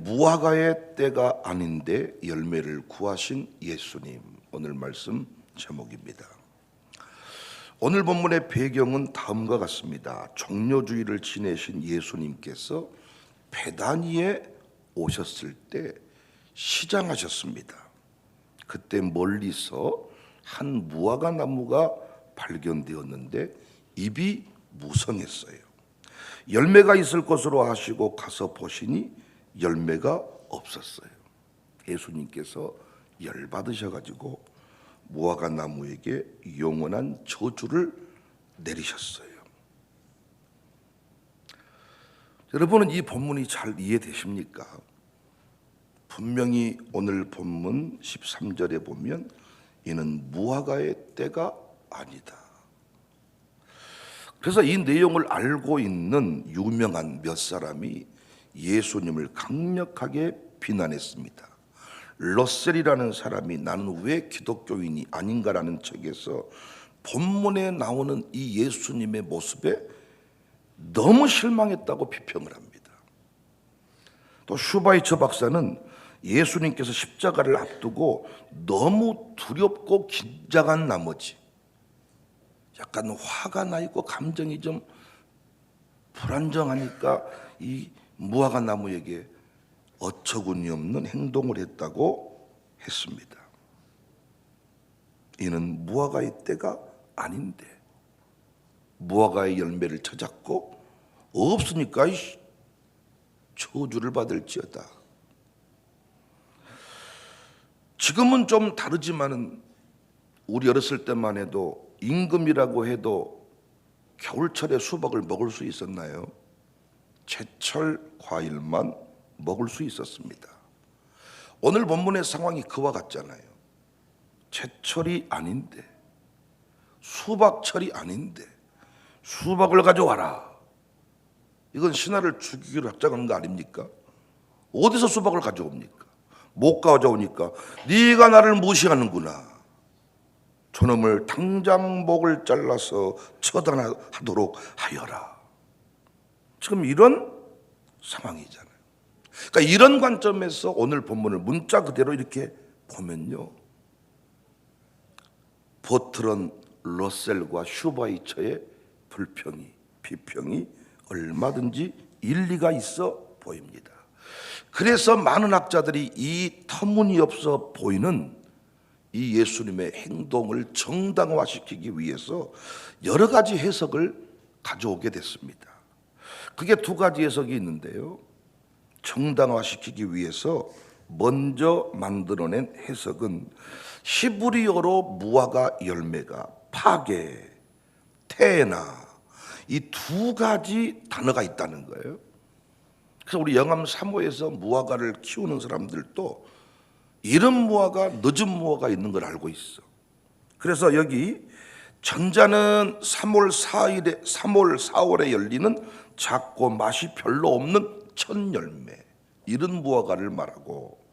무화과의 때가 아닌데 열매를 구하신 예수님, 오늘 말씀 제목입니다. 오늘 본문의 배경은 다음과 같습니다. 종려주의를 지내신 예수님께서 베다니에 오셨을 때 시장하셨습니다. 그때 멀리서 한 무화과 나무가 발견되었는데 잎이 무성했어요. 열매가 있을 것으로 하시고 가서 보시니 열매가 없었어요. 예수님께서 열받으셔가지고 무화과 나무에게 영원한 저주를 내리셨어요. 여러분은 이 본문이 잘 이해되십니까? 분명히 오늘 본문 13절에 보면 이는 무화과의 때가 아니다. 그래서 이 내용을 알고 있는 유명한 몇 사람이 예수님을 강력하게 비난했습니다. 러셀이라는 사람이 나는 왜 기독교인이 아닌가라는 책에서 본문에 나오는 이 예수님의 모습에 너무 실망했다고 비평을 합니다. 또 슈바이처 박사는 예수님께서 십자가를 앞두고 너무 두렵고 긴장한 나머지 약간 화가 나 있고 감정이 좀 불안정하니까 이 무화과 나무에게 어처구니 없는 행동을 했다고 했습니다. 이는 무화과의 때가 아닌데 무화과의 열매를 찾았고 없으니까 저주를 받을지어다. 지금은 좀 다르지만은 우리 어렸을 때만 해도 임금이라고 해도 겨울철에 수박을 먹을 수 있었나요? 제철 과일만 먹을 수 있었습니다. 오늘 본문의 상황이 그와 같잖아요. 제철이 아닌데, 수박철이 아닌데 수박을 가져와라. 이건 신하를 죽이기로 작정한 거 아닙니까? 어디서 수박을 가져옵니까? 못 가져오니까 네가 나를 무시하는구나. 저놈을 당장 목을 잘라서 처단하도록 하여라. 지금 이런 상황이잖아요. 그러니까 이런 관점에서 오늘 본문을 문자 그대로 이렇게 보면요, 버트런 러셀과 슈바이처의 불평이, 비평이 얼마든지 일리가 있어 보입니다. 그래서 많은 학자들이 이 터무니없어 보이는 이 예수님의 행동을 정당화시키기 위해서 여러 가지 해석을 가져오게 됐습니다. 그게 두 가지 해석이 있는데요, 정당화시키기 위해서 먼저 만들어낸 해석은 히브리어로 무화과 열매가 파게, 테나, 이 두 가지 단어가 있다는 거예요. 그래서 우리 영암 사모에서 무화과를 키우는 사람들도 이른 무화과, 늦은 무화과 있는 걸 알고 있어. 그래서 여기 전자는 3월 4월에 열리는 작고 맛이 별로 없는 첫 열매, 이른 무화과를 말하고,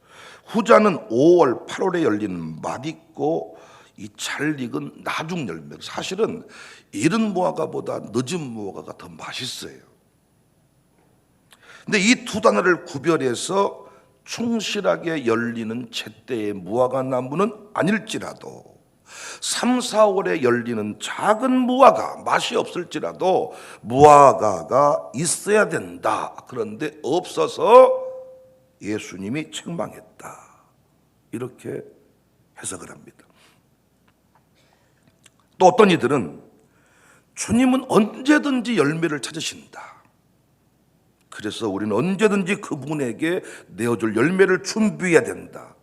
후자는 5월, 8월에 열리는 맛있고 이 잘 익은 나중 열매. 사실은 이른 무화과보다 늦은 무화과가 더 맛있어요. 근데 이 두 단어를 구별해서 충실하게 열리는 제때의 무화과 나무는 아닐지라도 3, 4월에 열리는 작은 무화과, 맛이 없을지라도 무화과가 있어야 된다. 그런데 없어서 예수님이 책망했다. 이렇게 해석을 합니다. 또 어떤 이들은 주님은 언제든지 열매를 찾으신다. 그래서 우리는 언제든지 그분에게 내어줄 열매를 준비해야 된다.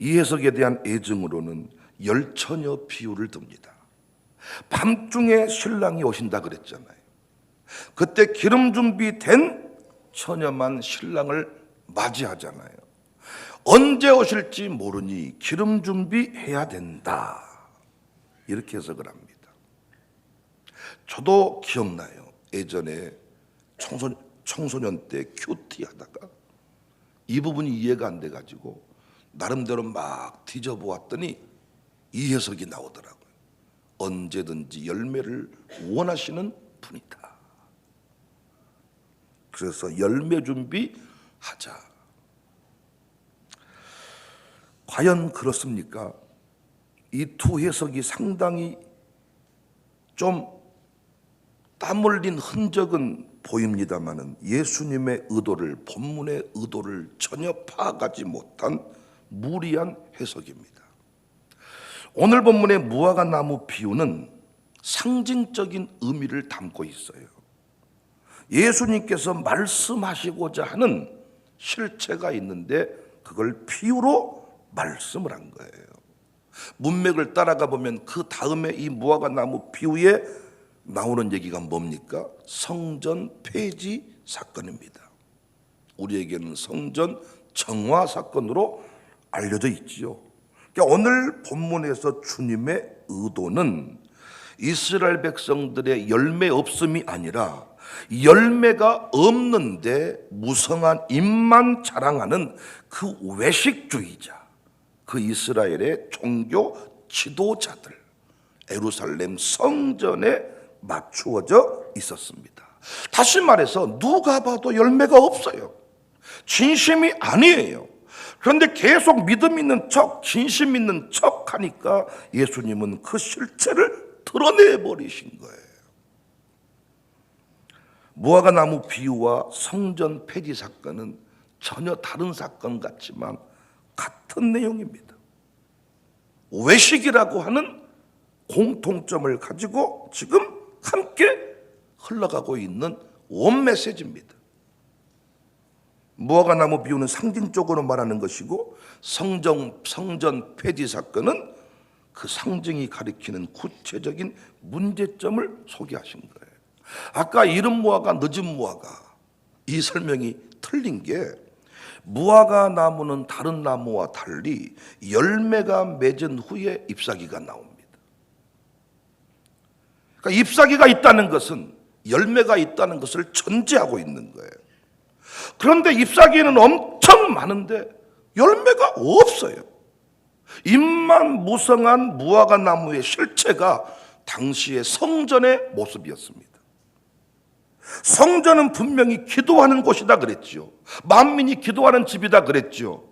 이 해석에 대한 애증으로는 열처녀 비유를 듭니다. 밤중에 신랑이 오신다 그랬잖아요. 그때 기름 준비된 처녀만 신랑을 맞이하잖아요. 언제 오실지 모르니 기름 준비해야 된다. 이렇게 해석을 합니다. 저도 기억나요. 예전에 청소년 때 큐티 하다가 이 부분이 이해가 안 돼가지고 나름대로 막 뒤져보았더니 이 해석이 나오더라고요. 언제든지 열매를 원하시는 분이다. 그래서 열매 준비 하자. 과연 그렇습니까? 이 두 해석이 상당히 좀 땀 흘린 흔적은 보입니다마는 예수님의 의도를, 본문의 의도를 전혀 파악하지 못한 무리한 해석입니다. 오늘 본문의 무화과 나무 비유는 상징적인 의미를 담고 있어요. 예수님께서 말씀하시고자 하는 실체가 있는데 그걸 비유로 말씀을 한 거예요. 문맥을 따라가 보면 그 다음에 이 무화과 나무 비유에 나오는 얘기가 뭡니까? 성전 폐지 사건입니다. 우리에게는 성전 정화 사건으로 알려져 있지요. 그러니까 오늘 본문에서 주님의 의도는 이스라엘 백성들의 열매 없음이 아니라 열매가 없는데 무성한 입만 자랑하는 그 외식주의자, 그 이스라엘의 종교 지도자들, 예루살렘 성전에 맞추어져 있었습니다. 다시 말해서 누가 봐도 열매가 없어요. 진심이 아니에요. 그런데 계속 믿음 있는 척, 진심 있는 척 하니까 예수님은 그 실체를 드러내버리신 거예요. 무화과 나무 비유와 성전 폐지 사건은 전혀 다른 사건 같지만 같은 내용입니다. 외식이라고 하는 공통점을 가지고 지금 함께 흘러가고 있는 원 메시지입니다. 무화과 나무 비유는 상징적으로 말하는 것이고 성전 폐지 사건은 그 상징이 가리키는 구체적인 문제점을 소개하신 거예요. 아까 이른 무화과, 늦은 무화과 이 설명이 틀린 게 무화과 나무는 다른 나무와 달리 열매가 맺은 후에 잎사귀가 나옵니다. 그러니까 잎사귀가 있다는 것은 열매가 있다는 것을 전제하고 있는 거예요. 그런데 잎사귀는 엄청 많은데 열매가 없어요. 잎만 무성한 무화과 나무의 실체가 당시의 성전의 모습이었습니다. 성전은 분명히 기도하는 곳이다 그랬죠. 만민이 기도하는 집이다 그랬죠.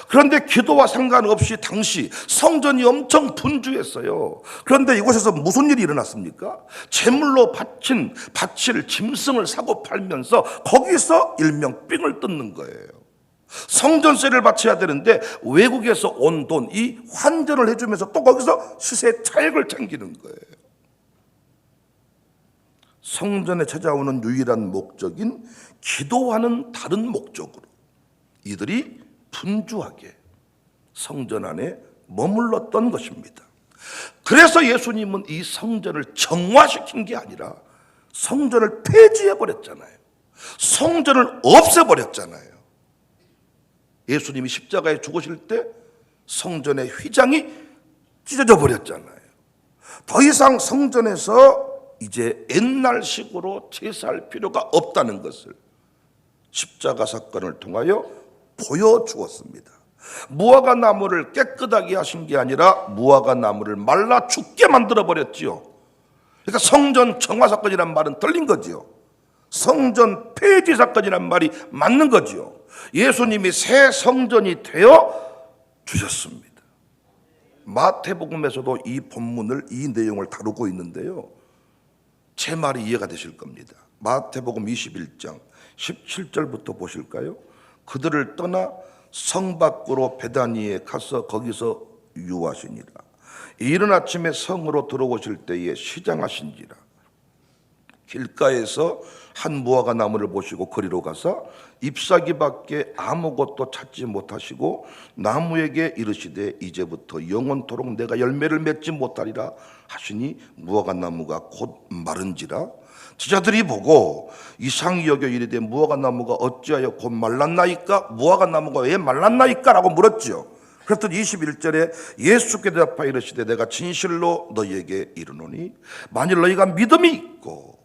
그런데 기도와 상관없이 당시 성전이 엄청 분주했어요. 그런데 이곳에서 무슨 일이 일어났습니까? 제물로 바칠 짐승을 사고 팔면서 거기서 일명 삥을 뜯는 거예요. 성전세를 바쳐야 되는데 외국에서 온 돈, 이 환전을 해주면서 또 거기서 시세 차익을 챙기는 거예요. 성전에 찾아오는 유일한 목적인 기도하는 다른 목적으로 이들이 분주하게 성전 안에 머물렀던 것입니다. 그래서 예수님은 이 성전을 정화시킨 게 아니라 성전을 폐지해버렸잖아요. 성전을 없애버렸잖아요. 예수님이 십자가에 죽으실 때 성전의 휘장이 찢어져 버렸잖아요. 더 이상 성전에서 이제 옛날식으로 제사할 필요가 없다는 것을 십자가 사건을 통하여 보여주었습니다. 무화과 나무를 깨끗하게 하신 게 아니라 무화과 나무를 말라 죽게 만들어 버렸지요. 그러니까 성전 정화 사건이란 말은 틀린 거지요. 성전 폐지 사건이란 말이 맞는 거지요. 예수님이 새 성전이 되어 주셨습니다. 마태복음에서도 이 본문을, 이 내용을 다루고 있는데요, 제 말이 이해가 되실 겁니다. 마태복음 21장 17절부터 보실까요? 그들을 떠나 성 밖으로 베다니에 가서 거기서 유하시니라. 이른 아침에 성으로 들어오실 때에 시장하신지라. 길가에서 한 무화과 나무를 보시고 거리로 가사 잎사귀밖에 아무것도 찾지 못하시고 나무에게 이르시되 이제부터 영원토록 내가 열매를 맺지 못하리라 하시니 무화과 나무가 곧 마른지라. 제자들이 보고 이상히 여겨 이르되 무화과 나무가 어찌하여 곧 말랐나이까? 무화과 나무가 왜 말랐나이까? 라고 물었죠. 그랬더니 21절에 예수께 대답하여 이르시되 내가 진실로 너희에게 이르노니 만일 너희가 믿음이 있고.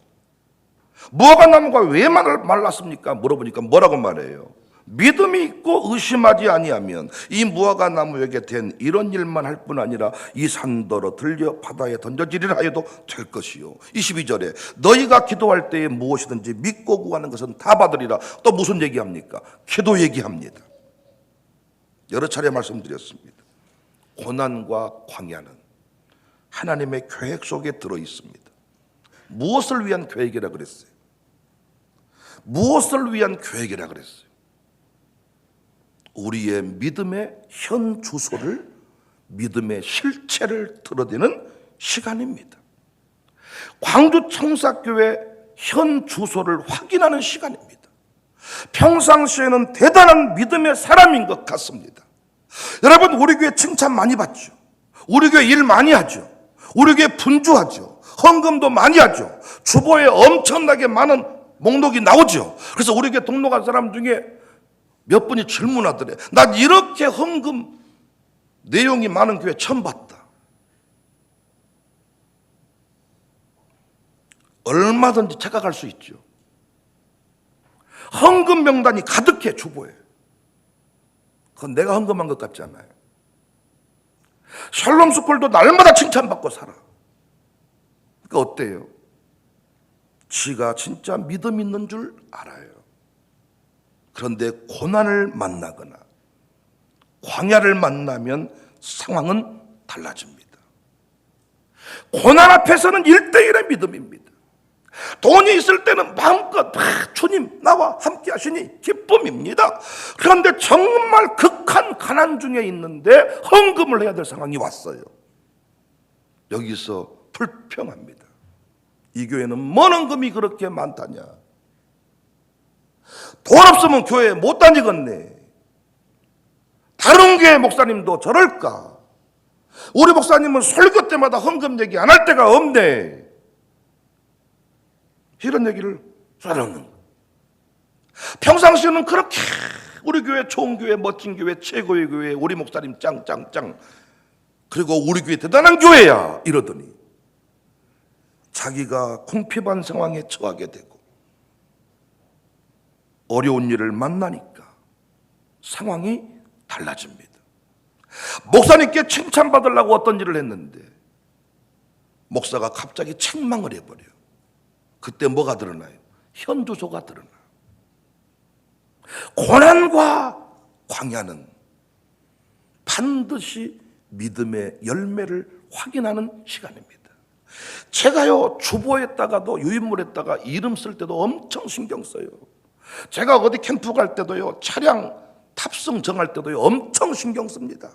무화과 나무가 왜 말랐습니까? 물어보니까 뭐라고 말해요? 믿음이 있고 의심하지 아니하면 이 무화과 나무에게 된 이런 일만 할 뿐 아니라 이 산더러 들려 바다에 던져지리라 하여도 될 것이요. 22절에 너희가 기도할 때에 무엇이든지 믿고 구하는 것은 다 받으리라. 또 무슨 얘기합니까? 기도 얘기합니다. 여러 차례 말씀드렸습니다. 고난과 광야는 하나님의 계획 속에 들어 있습니다. 무엇을 위한 계획이라 그랬어요? 무엇을 위한 계획이라 그랬어요? 우리의 믿음의 현 주소를, 믿음의 실체를 드러내는 시간입니다. 광주 청사교회 현 주소를 확인하는 시간입니다. 평상시에는 대단한 믿음의 사람인 것 같습니다. 여러분, 우리 교회 칭찬 많이 받죠. 우리 교회 일 많이 하죠. 우리 교회 분주하죠. 헌금도 많이 하죠. 주보에 엄청나게 많은 목록이 나오죠. 그래서 우리 교회 등록한 사람 중에 몇 분이 질문하더래. 난 이렇게 헌금 내용이 많은 교회 처음 봤다. 얼마든지 착각할 수 있죠. 헌금 명단이 가득해, 주보에. 그건 내가 헌금한 것 같지 않아요. 샬롬 스쿨도 날마다 칭찬받고 살아. 그러니까 어때요? 지가 진짜 믿음 있는 줄 알아요. 그런데 고난을 만나거나 광야를 만나면 상황은 달라집니다. 고난 앞에서는 1대1의 믿음입니다. 돈이 있을 때는 마음껏 주님 나와 함께 하시니 기쁨입니다. 그런데 정말 극한 가난 중에 있는데 헌금을 해야 될 상황이 왔어요. 여기서 불평합니다. 이 교회는 뭔 헌금이 그렇게 많다냐. 돈 없으면 교회 못 다니겠네. 다른 교회 목사님도 저럴까? 우리 목사님은 설교 때마다 헌금 얘기 안 할 때가 없네. 이런 얘기를 하는 거예요. 평상시에는 그렇게 우리 교회 좋은 교회, 멋진 교회, 최고의 교회, 우리 목사님 짱짱짱, 그리고 우리 교회 대단한 교회야 이러더니 자기가 궁핍한 상황에 처하게 되고 어려운 일을 만나니까 상황이 달라집니다. 목사님께 칭찬받으려고 어떤 일을 했는데 목사가 갑자기 책망을 해버려요. 그때 뭐가 드러나요? 현주소가 드러나요. 고난과 광야는 반드시 믿음의 열매를 확인하는 시간입니다. 제가요, 주보에다가도 유인물에다가 이름 쓸 때도 엄청 신경 써요. 제가 어디 캠프 갈 때도요, 차량 탑승 정할 때도요, 엄청 신경 씁니다.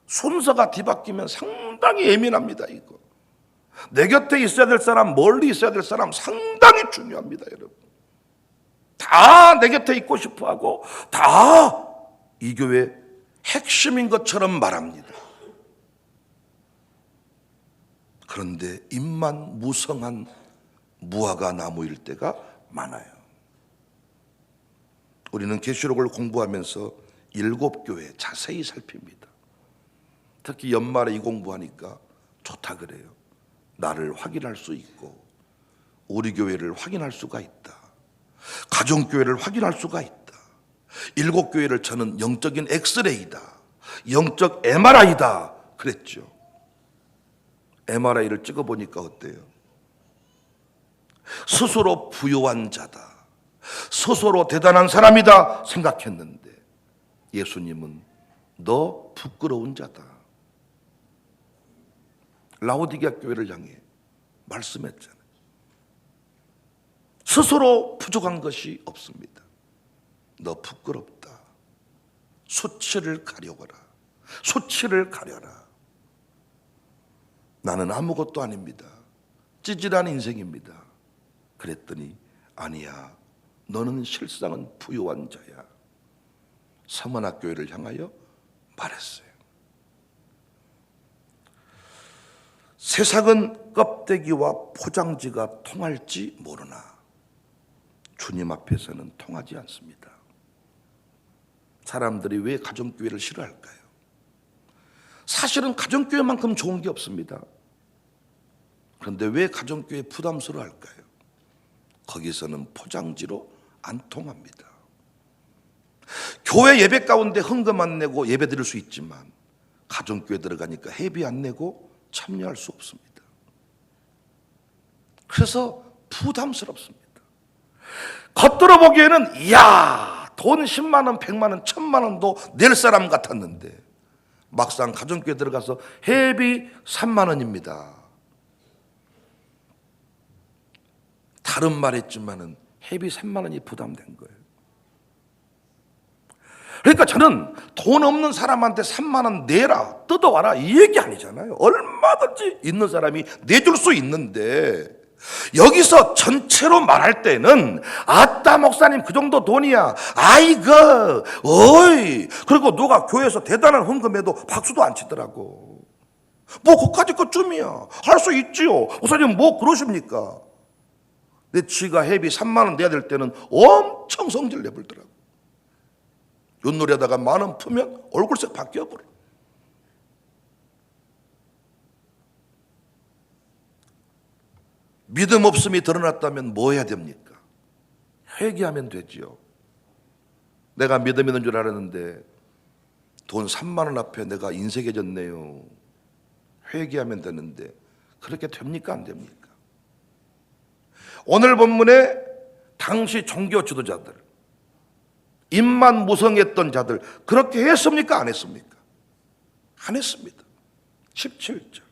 순서가 뒤바뀌면 상당히 예민합니다, 이거. 내 곁에 있어야 될 사람, 멀리 있어야 될 사람 상당히 중요합니다, 여러분. 다 내 곁에 있고 싶어 하고 다 이 교회 핵심인 것처럼 말합니다. 그런데 입만 무성한 무화과 나무일 때가 많아요. 우리는 계시록을 공부하면서 7교회 자세히 살핍니다. 특히 연말에 이 공부하니까 좋다 그래요. 나를 확인할 수 있고 우리 교회를 확인할 수가 있다. 가정교회를 확인할 수가 있다. 7교회를 저는 영적인 엑스레이다. 영적 MRI다 그랬죠. MRI를 찍어보니까 어때요? 스스로 부유한 자다. 스스로 대단한 사람이다 생각했는데 예수님은 너 부끄러운 자다. 라오디게아 교회를 향해 말씀했잖아요. 스스로 부족한 것이 없습니다. 너 부끄럽다. 수치를 가려거라. 수치를 가려라. 나는 아무것도 아닙니다. 찌질한 인생입니다. 그랬더니 아니야. 너는 실상은 부유한 자야. 서문학교회를 향하여 말했어요. 세상은 껍데기와 포장지가 통할지 모르나 주님 앞에서는 통하지 않습니다. 사람들이 왜 가정교회를 싫어할까요? 사실은 가정교회만큼 좋은 게 없습니다. 그런데 왜 가정교회 부담스러워할까요? 거기서는 포장지로 안 통합니다. 교회 예배 가운데 헌금 안 내고 예배 드릴 수 있지만 가정교회 들어가니까 회비 안 내고 참여할 수 없습니다. 그래서 부담스럽습니다. 겉들어 보기에는 이야, 돈 10만 원, 100만 원, 1000만 원도 낼 사람 같았는데 막상 가정교회 들어가서 회비 3만 원입니다. 다른 말 했지만은 회비 3만 원이 부담된 거예요. 그러니까 저는 돈 없는 사람한테 3만 원 내라, 뜯어와라 이 얘기 아니잖아요. 얼마든지 있는 사람이 내줄 수 있는데 여기서 전체로 말할 때는 아따 목사님 그 정도 돈이야, 아이고 어이, 그리고 누가 교회에서 대단한 헌금해도 박수도 안 치더라고. 뭐 그까짓 것쯤이야, 할 수 있지요. 목사님 뭐 그러십니까? 내 지가 회비 3만 원 내야 될 때는 엄청 성질 내버리더라고. 윷놀이하다가 10,000원 풀면 얼굴색 바뀌어버려. 믿음 없음이 드러났다면 뭐 해야 됩니까? 회개하면 되지요. 내가 믿음 있는 줄 알았는데 돈 3만 원 앞에 내가 인색해졌네요. 회개하면 되는데 그렇게 됩니까? 안 됩니까? 오늘 본문에 당시 종교 지도자들, 입만 무성했던 자들 그렇게 했습니까? 안 했습니까? 안 했습니다. 17절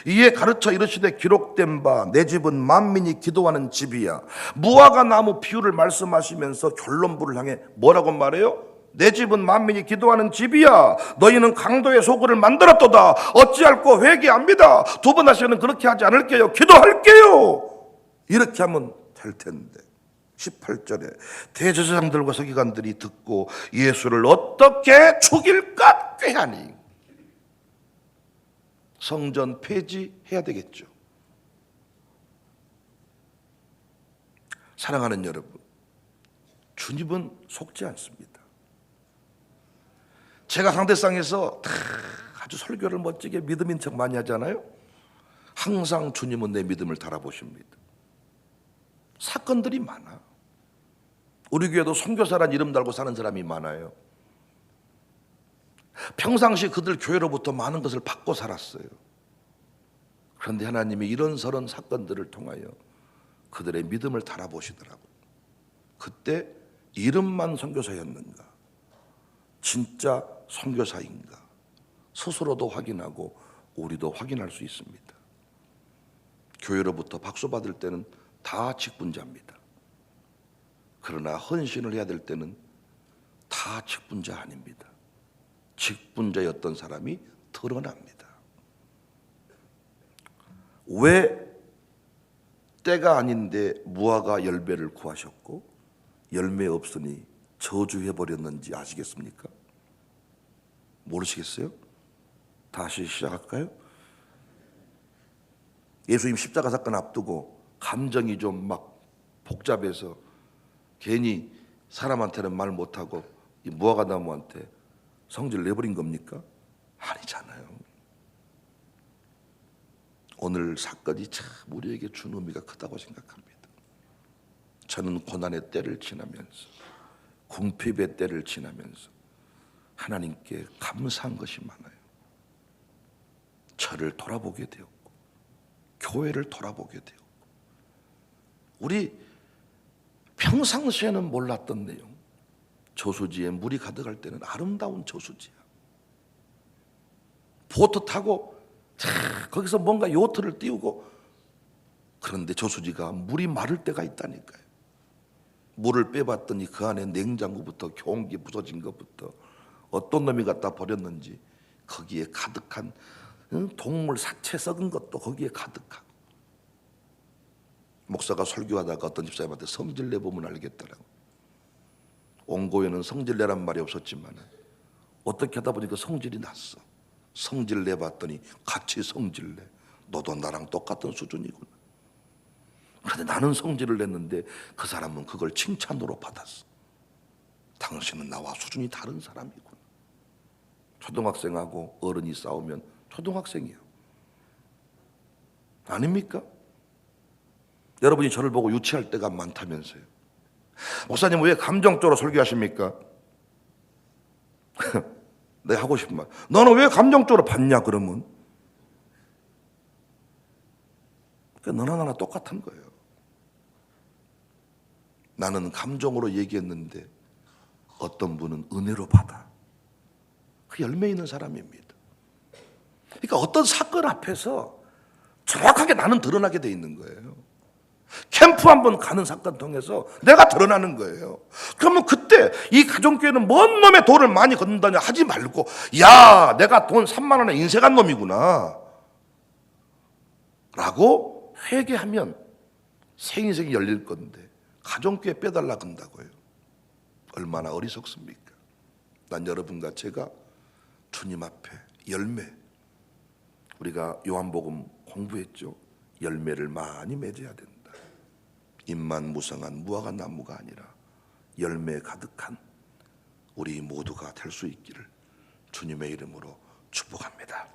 이에 가르쳐 이르시되 기록된 바 내 집은 만민이 기도하는 집이야. 무화과 나무 비유를 말씀하시면서 결론부를 향해 뭐라고 말해요? 내 집은 만민이 기도하는 집이야. 너희는 강도의 소굴을 만들었도다. 어찌할꼬 회개합니다. 두 번 다시는 그렇게 하지 않을게요. 기도할게요. 이렇게 하면 될 텐데. 18절에 대제사장들과 서기관들이 듣고 예수를 어떻게 죽일까 꾀하니 성전 폐지해야 되겠죠. 사랑하는 여러분, 주님은 속지 않습니다. 제가 상대상에서 아주 설교를 멋지게 믿음인 척 많이 하잖아요. 항상 주님은 내 믿음을 달아보십니다. 사건들이 많아. 우리 교회도 선교사란 이름 달고 사는 사람이 많아요. 평상시 그들 교회로부터 많은 것을 받고 살았어요. 그런데 하나님이 이런저런 사건들을 통하여 그들의 믿음을 달아보시더라고요. 그때 이름만 선교사였는가, 진짜 선교사인가 스스로도 확인하고 우리도 확인할 수 있습니다. 교회로부터 박수 받을 때는 다 직분자입니다. 그러나 헌신을 해야 될 때는 다 직분자 아닙니다. 직분자였던 사람이 드러납니다. 왜 때가 아닌데 무화과 열매를 구하셨고 열매 없으니 저주해버렸는지 아시겠습니까? 모르시겠어요? 다시 시작할까요? 예수님 십자가 사건 앞두고 감정이 좀 막 복잡해서 괜히 사람한테는 말 못하고 이 무화과 나무한테 성질 내버린 겁니까? 아니잖아요. 오늘 사건이 참 우리에게 준 의미가 크다고 생각합니다. 저는 고난의 때를 지나면서 궁핍의 때를 지나면서 하나님께 감사한 것이 많아요. 저를 돌아보게 되었고 교회를 돌아보게 되었고 우리 평상시에는 몰랐던 내용, 저수지에 물이 가득할 때는 아름다운 저수지야. 보트 타고 거기서 뭔가 요트를 띄우고, 그런데 저수지가 물이 마를 때가 있다니까요. 물을 빼봤더니 그 안에 냉장고부터 경운기 부서진 것부터 어떤 놈이 갖다 버렸는지 거기에 가득한 동물 사체 썩은 것도 거기에 가득하고, 목사가 설교하다가 어떤 집사님한테 성질 내보면 알겠더라고. 온고에는 성질 내란 말이 없었지만 어떻게 하다 보니까 성질이 났어. 성질 내봤더니 같이 성질 내. 너도 나랑 똑같은 수준이구나. 그런데 나는 성질을 냈는데 그 사람은 그걸 칭찬으로 받았어. 당신은 나와 수준이 다른 사람이구나. 초등학생하고 어른이 싸우면 초등학생이야. 아닙니까? 여러분이 저를 보고 유치할 때가 많다면서요. 목사님 왜 감정적으로 설교하십니까? 내가 하고 싶은 말. 너는 왜 감정적으로 받냐 그러면? 너나 나나 똑같은 거예요. 나는 감정으로 얘기했는데 어떤 분은 은혜로 받아. 그 열매 있는 사람입니다. 그러니까 어떤 사건 앞에서 정확하게 나는 드러나게 돼 있는 거예요. 캠프 한번 가는 사건 통해서 내가 드러나는 거예요. 그러면 그때 이 가정교회는 뭔 놈의 돈을 많이 걷는다냐 하지 말고, 야, 내가 돈 3만 원에 인색한 놈이구나 라고 회개하면 새 인생이 열릴 건데 가정교회 빼달라 건다고요. 얼마나 어리석습니까? 난 여러분과 제가 주님 앞에 열매, 우리가 요한복음 공부했죠. 열매를 많이 맺어야 된다. 잎만 무성한 무화과 나무가 아니라 열매 가득한 우리 모두가 될 수 있기를 주님의 이름으로 축복합니다.